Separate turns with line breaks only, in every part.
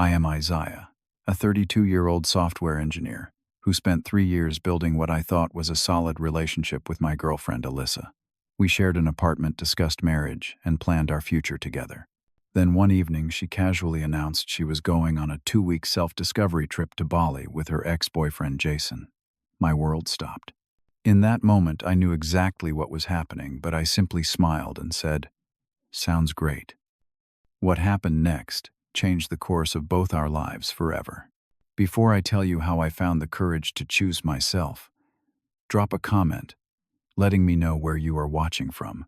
I am Isiah, a 32-year-old software engineer who spent 3 years building what I thought was a solid relationship with my girlfriend Alyssa. We shared an apartment, discussed marriage, and planned our future together. Then one evening, she casually announced she was going on a 2-week self-discovery trip to Bali with her ex-boyfriend Jason. My world stopped. In that moment, I knew exactly what was happening, but I simply smiled and said, "Sounds great." What happened next changed the course of both our lives forever. Before I tell you how I found the courage to choose myself, drop a comment letting me know where you are watching from,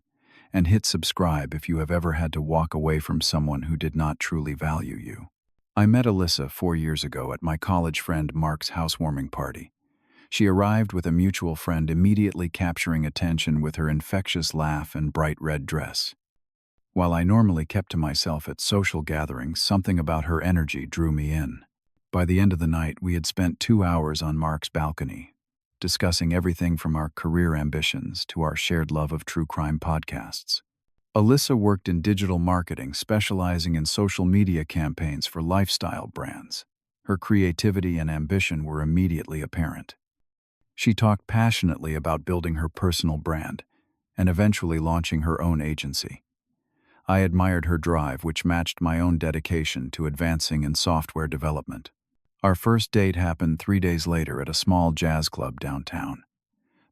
and hit subscribe if you have ever had to walk away from someone who did not truly value you. I met Alyssa 4 years ago at my college friend Mark's housewarming party. She arrived with a mutual friend, immediately capturing attention with her infectious laugh and bright red dress. While I normally kept to myself at social gatherings, something about her energy drew me in. By the end of the night, we had spent 2 hours on Mark's balcony, discussing everything from our career ambitions to our shared love of true crime podcasts. Alyssa worked in digital marketing, specializing in social media campaigns for lifestyle brands. Her creativity and ambition were immediately apparent. She talked passionately about building her personal brand and eventually launching her own agency. I admired her drive, which matched my own dedication to advancing in software development. Our first date happened 3 days later at a small jazz club downtown.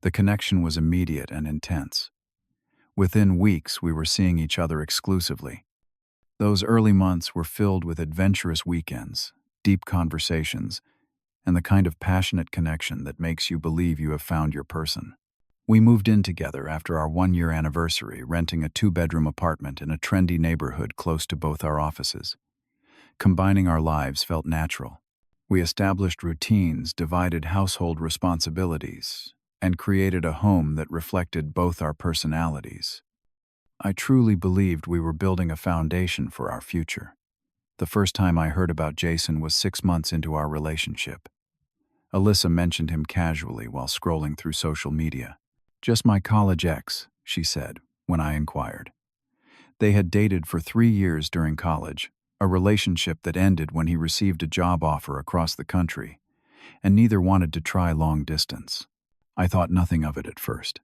The connection was immediate and intense. Within weeks, we were seeing each other exclusively. Those early months were filled with adventurous weekends, deep conversations, and the kind of passionate connection that makes you believe you have found your person. We moved in together after our 1-year anniversary, renting a 2-bedroom apartment in a trendy neighborhood close to both our offices. Combining our lives felt natural. We established routines, divided household responsibilities, and created a home that reflected both our personalities. I truly believed we were building a foundation for our future. The first time I heard about Jason was 6 months into our relationship. Alyssa mentioned him casually while scrolling through social media. "Just my college ex," she said, when I inquired. They had dated for 3 years during college, a relationship that ended when he received a job offer across the country, and neither wanted to try long distance. I thought nothing of it at first.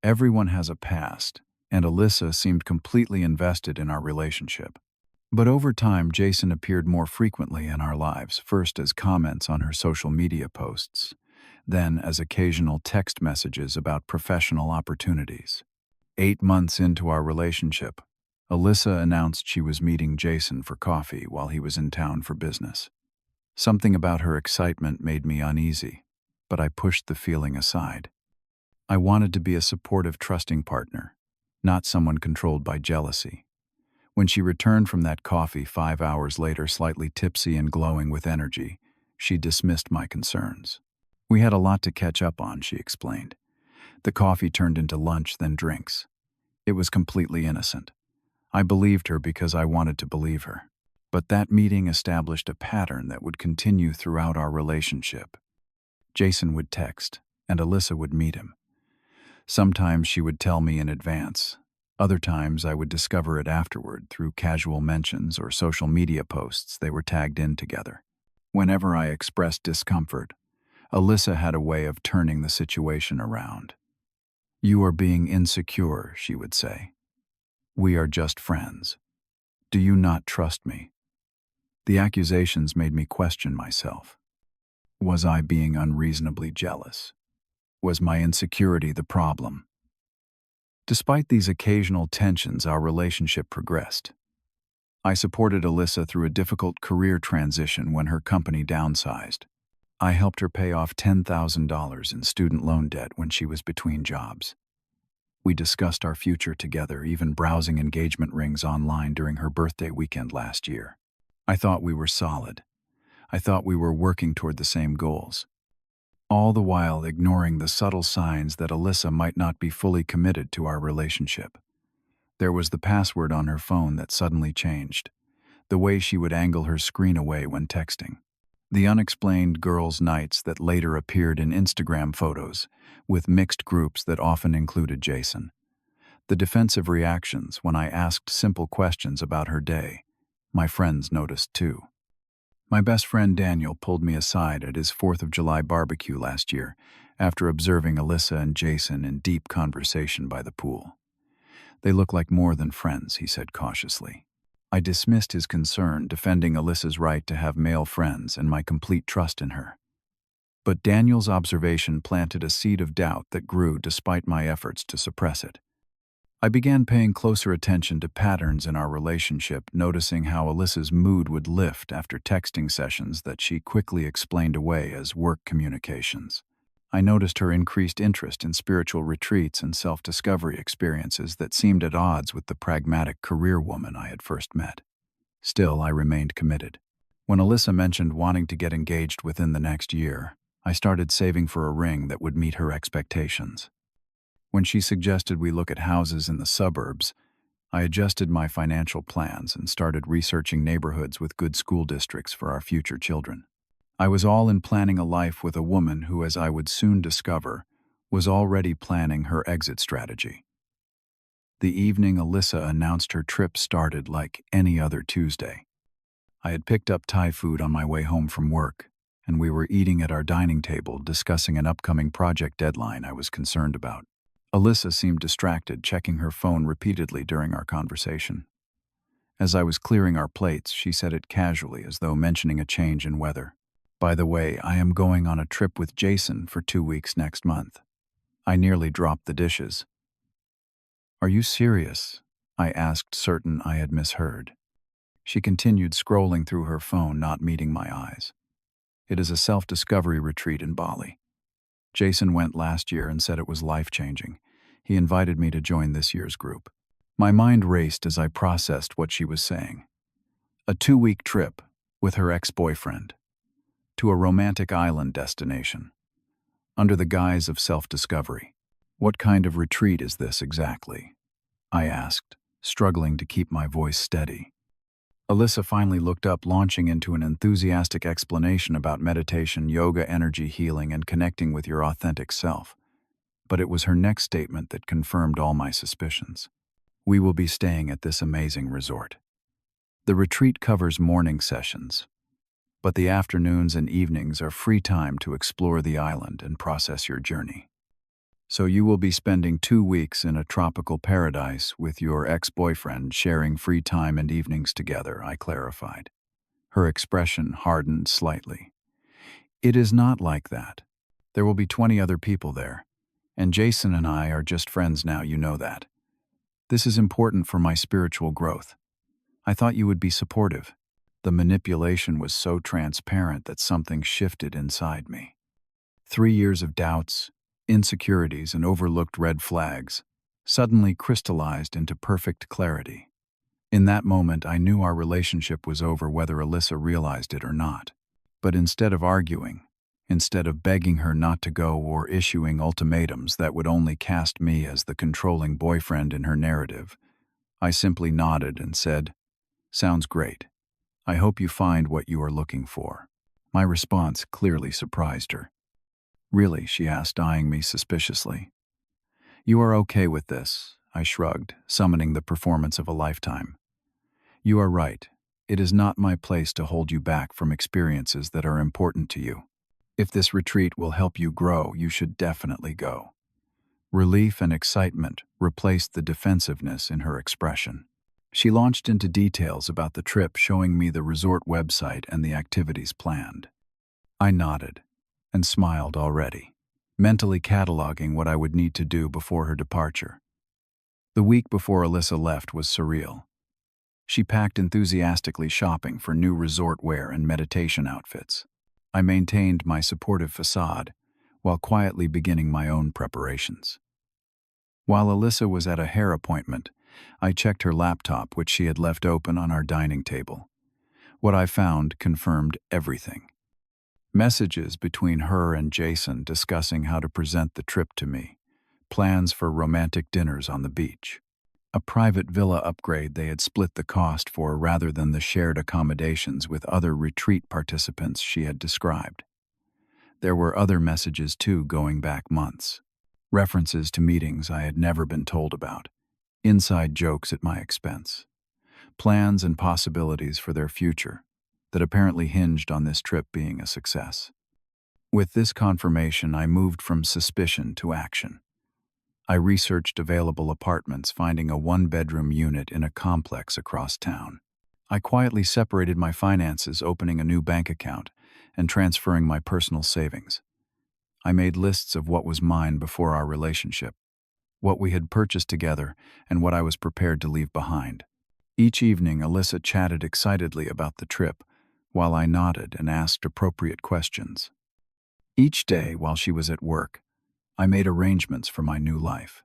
Everyone has a past, and Alyssa seemed completely invested in our relationship. But over time, Jason appeared more frequently in our lives, first as comments on her social media posts, then as occasional text messages about professional opportunities. 8 months into our relationship, Alyssa announced she was meeting Jason for coffee while he was in town for business. Something about her excitement made me uneasy, but I pushed the feeling aside. I wanted to be a supportive, trusting partner, not someone controlled by jealousy. When she returned from that coffee 5 hours later, slightly tipsy and glowing with energy, she dismissed my concerns. "We had a lot to catch up on," she explained. The coffee turned into lunch, then drinks. It was completely innocent. I believed her because I wanted to believe her. But that meeting established a pattern that would continue throughout our relationship. Jason would text, and Alyssa would meet him. Sometimes she would tell me in advance. Other times I would discover it afterward through casual mentions or social media posts they were tagged in together. Whenever I expressed discomfort, Alyssa had a way of turning the situation around. "You are being insecure," she would say. "We are just friends. Do you not trust me?" The accusations made me question myself. Was I being unreasonably jealous? Was my insecurity the problem? Despite these occasional tensions, our relationship progressed. I supported Alyssa through a difficult career transition when her company downsized. I helped her pay off $10,000 in student loan debt when she was between jobs. We discussed our future together, even browsing engagement rings online during her birthday weekend last year. I thought we were solid. I thought we were working toward the same goals. All the while ignoring the subtle signs that Alyssa might not be fully committed to our relationship. There was the password on her phone that suddenly changed, the way she would angle her screen away when texting. The unexplained girls' nights that later appeared in Instagram photos, with mixed groups that often included Jason. The defensive reactions when I asked simple questions about her day. My friends noticed too. My best friend Daniel pulled me aside at his 4th of July barbecue last year after observing Alyssa and Jason in deep conversation by the pool. They look like more than friends, he said cautiously. I dismissed his concern, defending Alyssa's right to have male friends and my complete trust in her. But Daniel's observation planted a seed of doubt that grew despite my efforts to suppress it. I began paying closer attention to patterns in our relationship, noticing how Alyssa's mood would lift after texting sessions that she quickly explained away as work communications. I noticed her increased interest in spiritual retreats and self-discovery experiences that seemed at odds with the pragmatic career woman I had first met. Still, I remained committed. When Alyssa mentioned wanting to get engaged within the next year, I started saving for a ring that would meet her expectations. When she suggested we look at houses in the suburbs, I adjusted my financial plans and started researching neighborhoods with good school districts for our future children. I was all in planning a life with a woman who, as I would soon discover, was already planning her exit strategy. The evening Alyssa announced her trip started like any other Tuesday. I had picked up Thai food on my way home from work, and we were eating at our dining table discussing an upcoming project deadline I was concerned about. Alyssa seemed distracted, checking her phone repeatedly during our conversation. As I was clearing our plates, she said it casually, as though mentioning a change in weather. "By the way, I am going on a trip with Jason for 2 weeks next month." I nearly dropped the dishes. "Are you serious?" I asked, certain I had misheard. She continued scrolling through her phone, not meeting my eyes. "It is a self-discovery retreat in Bali. Jason went last year and said it was life-changing. He invited me to join this year's group." My mind raced as I processed what she was saying. A 2-week trip with her ex-boyfriend to a romantic island destination, under the guise of self-discovery. "What kind of retreat is this exactly?" I asked, struggling to keep my voice steady. Alyssa finally looked up, launching into an enthusiastic explanation about meditation, yoga, energy healing, and connecting with your authentic self. But it was her next statement that confirmed all my suspicions. "We will be staying at this amazing resort. The retreat covers morning sessions, but the afternoons and evenings are free time to explore the island and process your journey. So you will be spending 2 weeks in a tropical paradise with your ex-boyfriend, sharing free time and evenings together," I clarified. Her expression hardened slightly. "It is not like that. There will be 20 other people there, and Jason and I are just friends now, you know that. This is important for my spiritual growth. I thought you would be supportive." The manipulation was so transparent that something shifted inside me. 3 years of doubts, insecurities, and overlooked red flags suddenly crystallized into perfect clarity. In that moment, I knew our relationship was over, whether Alyssa realized it or not. But instead of arguing, instead of begging her not to go or issuing ultimatums that would only cast me as the controlling boyfriend in her narrative, I simply nodded and said, "Sounds great. I hope you find what you are looking for." My response clearly surprised her. "Really?" she asked, eyeing me suspiciously. "You are okay with this?" I shrugged, summoning the performance of a lifetime. "You are right. It is not my place to hold you back from experiences that are important to you. If this retreat will help you grow, you should definitely go." Relief and excitement replaced the defensiveness in her expression. She launched into details about the trip, showing me the resort website and the activities planned. I nodded and smiled already, mentally cataloging what I would need to do before her departure. The week before Alyssa left was surreal. She packed enthusiastically, shopping for new resort wear and meditation outfits. I maintained my supportive facade while quietly beginning my own preparations. While Alyssa was at a hair appointment, I checked her laptop, which she had left open on our dining table. What I found confirmed everything. Messages between her and Jason discussing how to present the trip to me, plans for romantic dinners on the beach, a private villa upgrade they had split the cost for rather than the shared accommodations with other retreat participants she had described. There were other messages too, going back months. References to meetings I had never been told about, inside jokes at my expense, plans and possibilities for their future, that apparently hinged on this trip being a success. With this confirmation, I moved from suspicion to action. I researched available apartments, finding a one-bedroom unit in a complex across town. I quietly separated my finances, opening a new bank account and transferring my personal savings. I made lists of what was mine before our relationship, what we had purchased together, and what I was prepared to leave behind. Each evening, Alyssa chatted excitedly about the trip, while I nodded and asked appropriate questions. Each day, while she was at work, I made arrangements for my new life.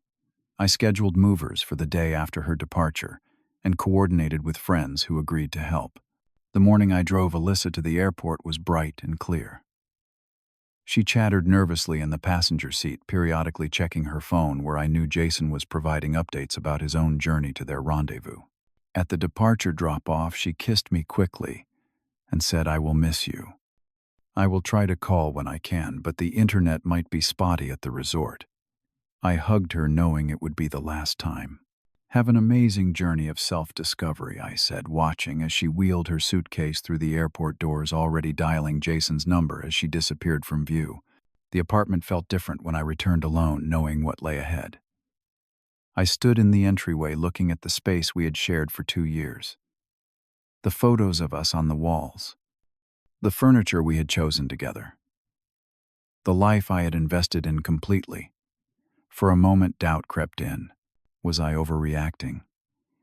I scheduled movers for the day after her departure and coordinated with friends who agreed to help. The morning I drove Alyssa to the airport was bright and clear. She chattered nervously in the passenger seat, periodically checking her phone, where I knew Jason was providing updates about his own journey to their rendezvous. At the departure drop-off, she kissed me quickly and said, "I will miss you. I will try to call when I can, but the internet might be spotty at the resort." I hugged her, knowing it would be the last time. "Have an amazing journey of self-discovery," I said, watching as she wheeled her suitcase through the airport doors, already dialing Jason's number as she disappeared from view. The apartment felt different when I returned alone, knowing what lay ahead. I stood in the entryway looking at the space we had shared for 2 years. The photos of us on the walls. The furniture we had chosen together. The life I had invested in completely. For a moment, doubt crept in. Was I overreacting?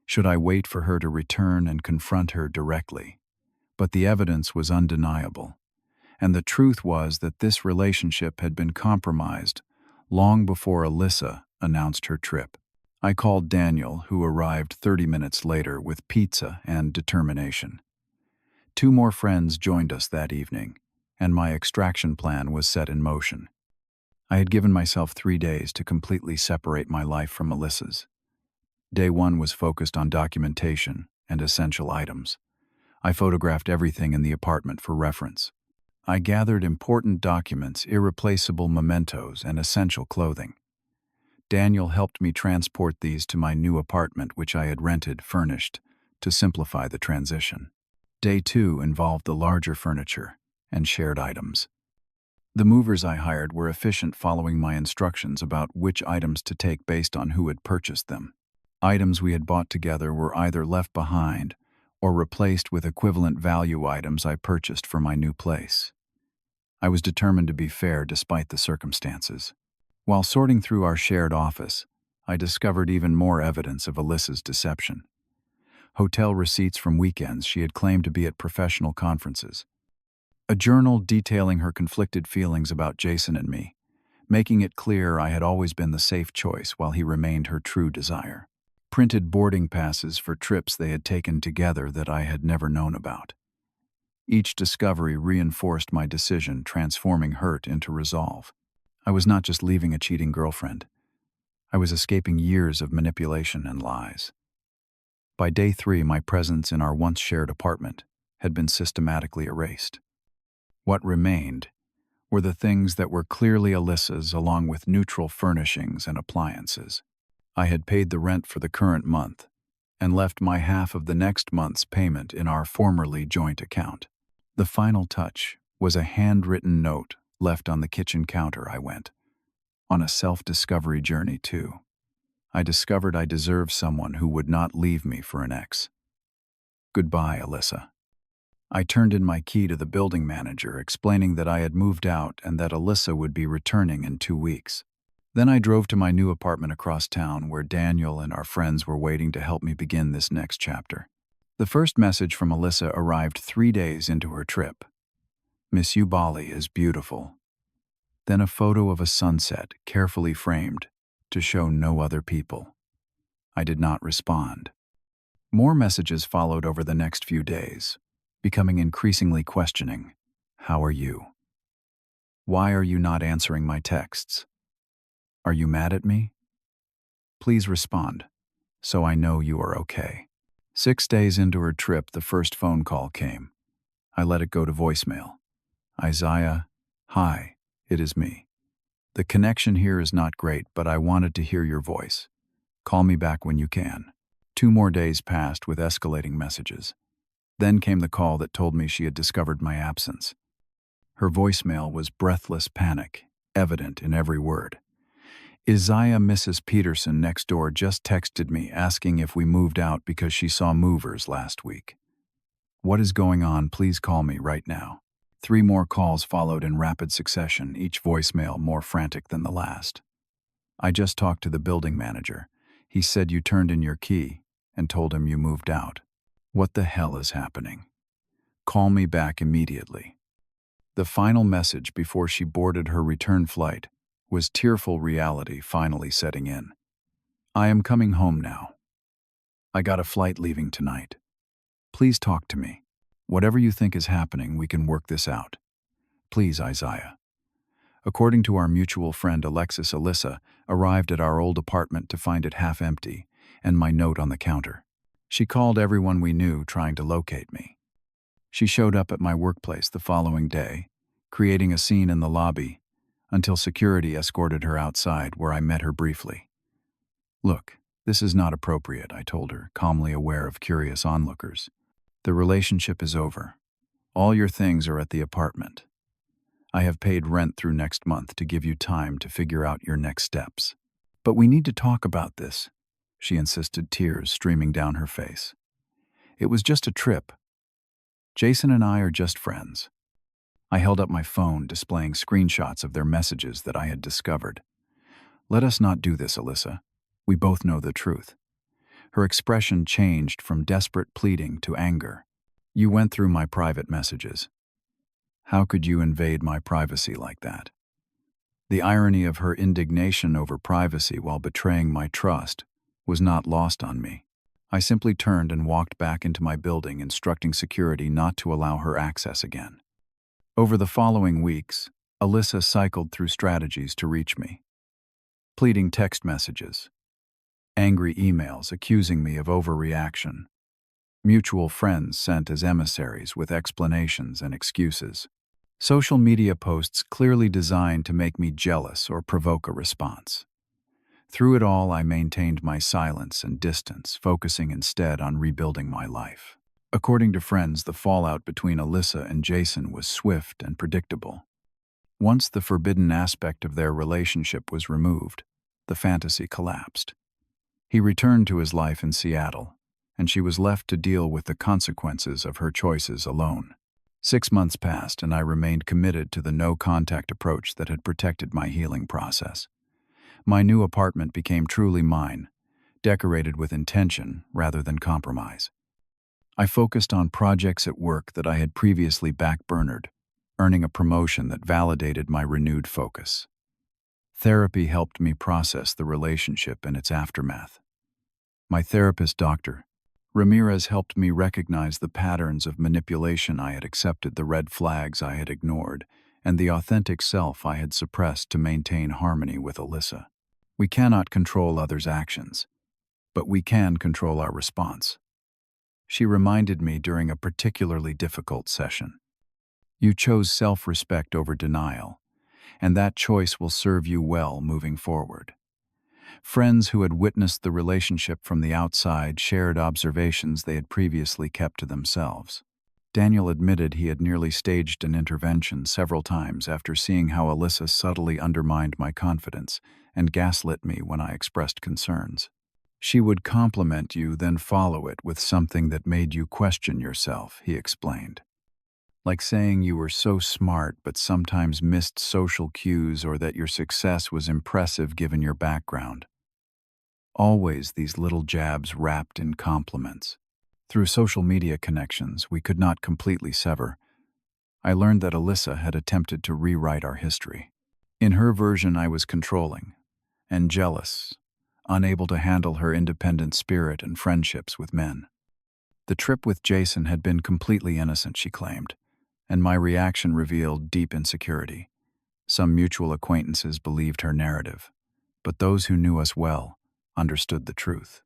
Should I wait for her to return and confront her directly? But the evidence was undeniable, and the truth was that this relationship had been compromised long before Alyssa announced her trip. I called Daniel, who arrived 30 minutes later with pizza and determination. 2 more friends joined us that evening, and my extraction plan was set in motion. I had given myself 3 days to completely separate my life from Alyssa's. Day 1 was focused on documentation and essential items. I photographed everything in the apartment for reference. I gathered important documents, irreplaceable mementos, and essential clothing. Daniel helped me transport these to my new apartment, which I had rented furnished, to simplify the transition. Day 2 involved the larger furniture and shared items. The movers I hired were efficient, following my instructions about which items to take based on who had purchased them. Items we had bought together were either left behind or replaced with equivalent value items I purchased for my new place. I was determined to be fair despite the circumstances. While sorting through our shared office, I discovered even more evidence of Alyssa's deception. Hotel receipts from weekends she had claimed to be at professional conferences. A journal detailing her conflicted feelings about Jason and me, making it clear I had always been the safe choice while he remained her true desire. Printed boarding passes for trips they had taken together that I had never known about. Each discovery reinforced my decision, transforming hurt into resolve. I was not just leaving a cheating girlfriend. I was escaping years of manipulation and lies. By day 3, my presence in our once shared apartment had been systematically erased. What remained were the things that were clearly Alyssa's, along with neutral furnishings and appliances. I had paid the rent for the current month and left my half of the next month's payment in our formerly joint account. The final touch was a handwritten note left on the kitchen counter. I went on a self-discovery journey too. I discovered I deserved someone who would not leave me for an ex. Goodbye, Alyssa. I turned in my key to the building manager, explaining that I had moved out and that Alyssa would be returning in 2 weeks. Then I drove to my new apartment across town, where Daniel and our friends were waiting to help me begin this next chapter. The first message from Alyssa arrived 3 days into her trip. "Miss you, Bali is beautiful." Then a photo of a sunset, carefully framed, to show no other people. I did not respond. More messages followed over the next few days, becoming increasingly questioning. "How are you? Why are you not answering my texts? Are you mad at me? Please respond, so I know you are okay." 6 days into her trip, the first phone call came. I let it go to voicemail. "Isiah, hi, it is me. The connection here is not great, but I wanted to hear your voice. Call me back when you can." 2 more days passed with escalating messages. Then came the call that told me she had discovered my absence. Her voicemail was breathless panic, evident in every word. Isiah, Mrs. Peterson next door just texted me asking if we moved out because she saw movers last week. What is going on? Please call me right now. 3 more calls followed in rapid succession, each voicemail more frantic than the last. I just talked to the building manager. He said you turned in your key and told him you moved out. What the hell is happening? Call me back immediately. The final message before she boarded her return flight was tearful reality finally setting in. I am coming home now. I got a flight leaving tonight. Please talk to me. Whatever you think is happening, we can work this out. Please, Isiah. According to our mutual friend Alexis, Alyssa arrived at our old apartment to find it half empty and my note on the counter. She called everyone we knew trying to locate me. She showed up at my workplace the following day, creating a scene in the lobby, until security escorted her outside where I met her briefly. Look, this is not appropriate, I told her, calmly aware of curious onlookers. The relationship is over. All your things are at the apartment. I have paid rent through next month to give you time to figure out your next steps. But we need to talk about this, she insisted, tears streaming down her face. It was just a trip. Jason and I are just friends. I held up my phone, displaying screenshots of their messages that I had discovered. Let us not do this, Alyssa. We both know the truth. Her expression changed from desperate pleading to anger. You went through my private messages. How could you invade my privacy like that? The irony of her indignation over privacy while betraying my trust was not lost on me. I simply turned and walked back into my building, instructing security not to allow her access again. Over the following weeks, Alyssa cycled through strategies to reach me. Pleading text messages, angry emails accusing me of overreaction, mutual friends sent as emissaries with explanations and excuses, social media posts clearly designed to make me jealous or provoke a response. Through it all, I maintained my silence and distance, focusing instead on rebuilding my life. According to friends, the fallout between Alyssa and Jason was swift and predictable. Once the forbidden aspect of their relationship was removed, the fantasy collapsed. He returned to his life in Seattle, and she was left to deal with the consequences of her choices alone. 6 months passed, and I remained committed to the no-contact approach that had protected my healing process. My new apartment became truly mine, decorated with intention rather than compromise. I focused on projects at work that I had previously backburnered, earning a promotion that validated my renewed focus. Therapy helped me process the relationship and its aftermath. My therapist, Dr. Ramirez, helped me recognize the patterns of manipulation I had accepted, the red flags I had ignored, and the authentic self I had suppressed to maintain harmony with Alyssa. We cannot control others' actions, but we can control our response. She reminded me during a particularly difficult session. You chose self-respect over denial, and that choice will serve you well moving forward. Friends who had witnessed the relationship from the outside shared observations they had previously kept to themselves. Daniel admitted he had nearly staged an intervention several times after seeing how Alyssa subtly undermined my confidence and gaslit me when I expressed concerns. She would compliment you, then follow it with something that made you question yourself, he explained. Like saying you were so smart but sometimes missed social cues, or that your success was impressive given your background. Always these little jabs wrapped in compliments. Through social media connections we could not completely sever. I learned that Alyssa had attempted to rewrite our history. In her version, I was controlling and jealous, unable to handle her independent spirit and friendships with men. The trip with Jason had been completely innocent, she claimed, and my reaction revealed deep insecurity. Some mutual acquaintances believed her narrative, but those who knew us well understood the truth.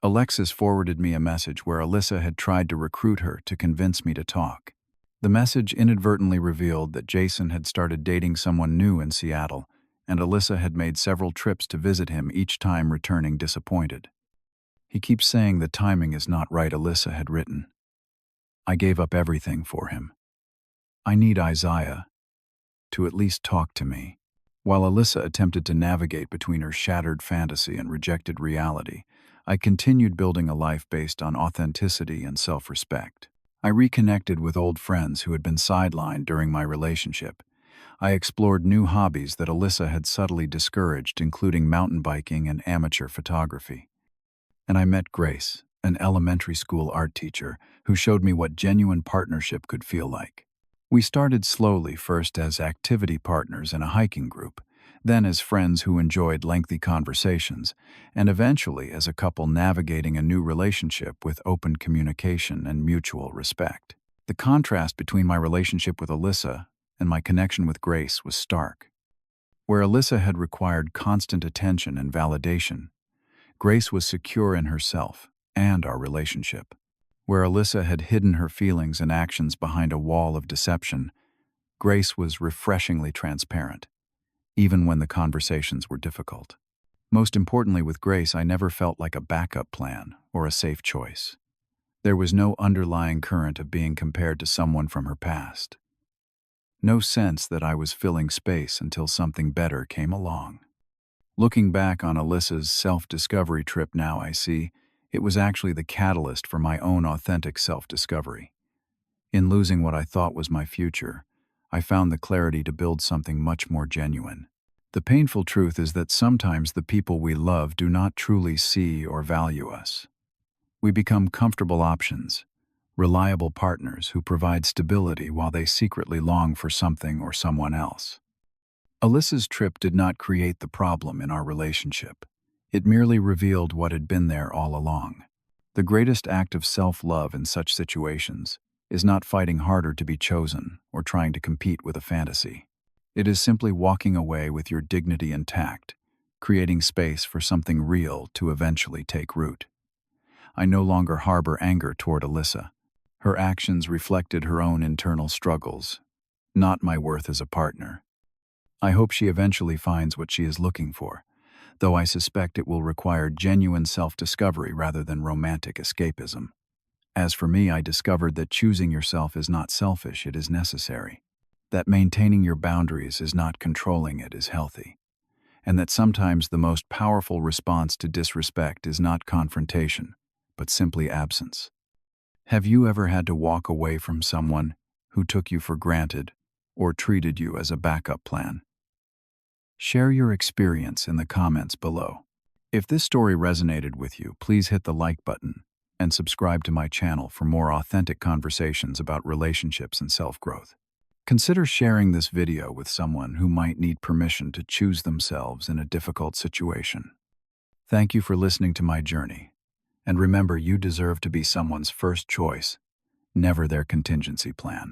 Alexis forwarded me a message where Alyssa had tried to recruit her to convince me to talk. The message inadvertently revealed that Jason had started dating someone new in Seattle, and Alyssa had made several trips to visit him, each time returning disappointed. He keeps saying the timing is not right, Alyssa had written. I gave up everything for him. I need Isiah to at least talk to me. While Alyssa attempted to navigate between her shattered fantasy and rejected reality, I continued building a life based on authenticity and self-respect. I reconnected with old friends who had been sidelined during my relationship. I explored new hobbies that Alyssa had subtly discouraged, including mountain biking and amateur photography. And I met Grace, an elementary school art teacher, who showed me what genuine partnership could feel like. We started slowly, first as activity partners in a hiking group, then as friends who enjoyed lengthy conversations, and eventually as a couple navigating a new relationship with open communication and mutual respect. The contrast between my relationship with Alyssa and my connection with Grace was stark. Where Alyssa had required constant attention and validation, Grace was secure in herself and our relationship. Where Alyssa had hidden her feelings and actions behind a wall of deception, Grace was refreshingly transparent, even when the conversations were difficult. Most importantly, with Grace, I never felt like a backup plan or a safe choice. There was no underlying current of being compared to someone from her past. No sense that I was filling space until something better came along. Looking back on Alyssa's self-discovery trip now, I see it was actually the catalyst for my own authentic self-discovery. In losing what I thought was my future, I found the clarity to build something much more genuine. The painful truth is that sometimes the people we love do not truly see or value us. We become comfortable options, reliable partners who provide stability while they secretly long for something or someone else. Alyssa's trip did not create the problem in our relationship. It merely revealed what had been there all along. The greatest act of self-love in such situations is not fighting harder to be chosen or trying to compete with a fantasy. It is simply walking away with your dignity intact, creating space for something real to eventually take root. I no longer harbor anger toward Alyssa. Her actions reflected her own internal struggles, not my worth as a partner. I hope she eventually finds what she is looking for, though I suspect it will require genuine self-discovery rather than romantic escapism. As for me, I discovered that choosing yourself is not selfish, it is necessary. That maintaining your boundaries is not controlling, it is healthy. And that sometimes the most powerful response to disrespect is not confrontation, but simply absence. Have you ever had to walk away from someone who took you for granted or treated you as a backup plan? Share your experience in the comments below. If this story resonated with you, please hit the like button and subscribe to my channel for more authentic conversations about relationships and self-growth. Consider sharing this video with someone who might need permission to choose themselves in a difficult situation. Thank you for listening to my journey. And remember, you deserve to be someone's first choice, never their contingency plan.